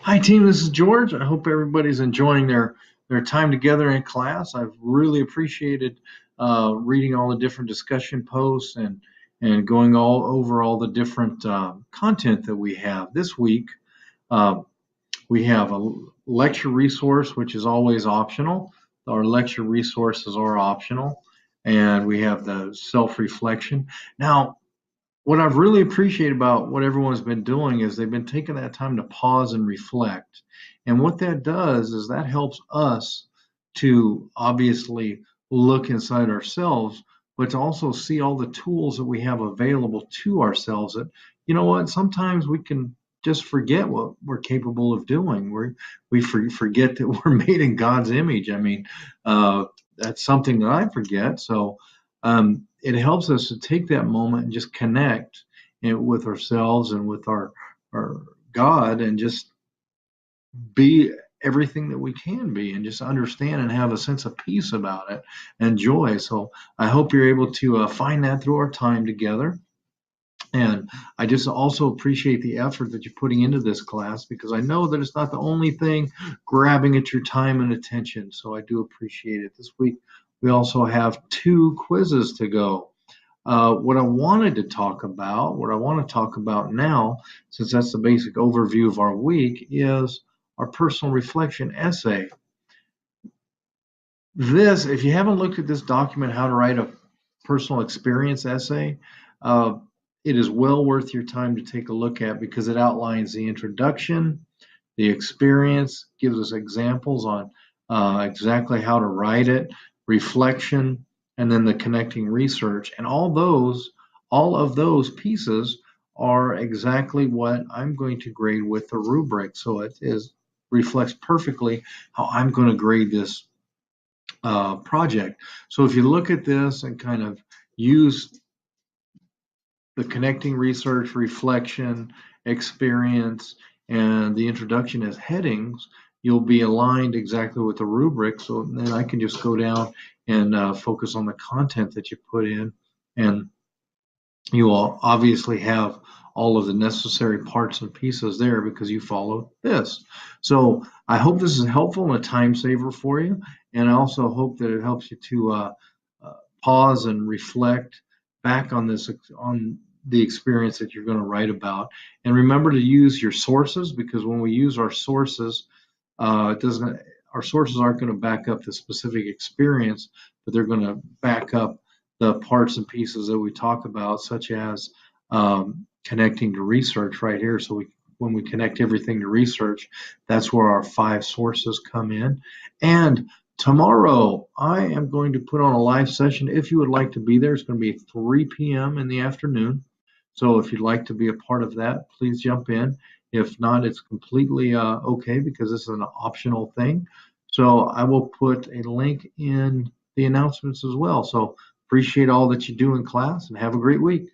Hi team, this is George. I hope everybody's enjoying their time together in class. I've really appreciated reading all the different discussion posts and going all over all the different content that we have. This week, uh, we have a lecture resource, which is always optional. Our lecture resources are optional, and we have the self-reflection. Now, what I've really appreciated about what everyone's been doing is they've been taking that time to pause and reflect. And what that does is that helps us to obviously look inside ourselves, but to also see all the tools that we have available to ourselves that, you know what, sometimes we can just forget what we're capable of doing. We forget that we're made in God's image. I mean, that's something that I forget. So it helps us to take that moment and just connect with ourselves and with our God and just be everything that we can be and just understand and have a sense of peace about it and joy. So I hope you're able to find that through our time together. And I just also appreciate the effort that you're putting into this class because I know that it's not the only thing grabbing at your time and attention. So I do appreciate it. This week, we also have two quizzes to go. What I want to talk about now, since that's the basic overview of our week, is our personal reflection essay. This, if you haven't looked at this document, How to Write a Personal Experience Essay, uh, it is well worth your time to take a look at because it outlines the introduction, the experience, gives us examples on exactly how to write it, reflection, and then the connecting research. And all of those pieces are exactly what I'm going to grade with the rubric. So it is reflects perfectly how I'm going to grade this project. So if you look at this and kind of use the connecting research, reflection, experience, and the introduction as headings, you'll be aligned exactly with the rubric. So then I can just go down and focus on the content that you put in, and you will obviously have all of the necessary parts and pieces there because you followed this. So I hope this is helpful and a time saver for you, and I also hope that it helps you to pause and reflect back on this on the experience that you're going to write about. And remember to use your sources because when we use our sources, it doesn't. Our sources aren't going to back up the specific experience, but they're going to back up the parts and pieces that we talk about, such as connecting to research right here. So when we connect everything to research, that's where our 5 sources come in. And tomorrow, I am going to put on a live session. If you would like to be there, it's going to be 3 p.m. in the afternoon. So if you'd like to be a part of that, please jump in. If not, it's completely okay because this is an optional thing. So I will put a link in the announcements as well. So appreciate all that you do in class and have a great week.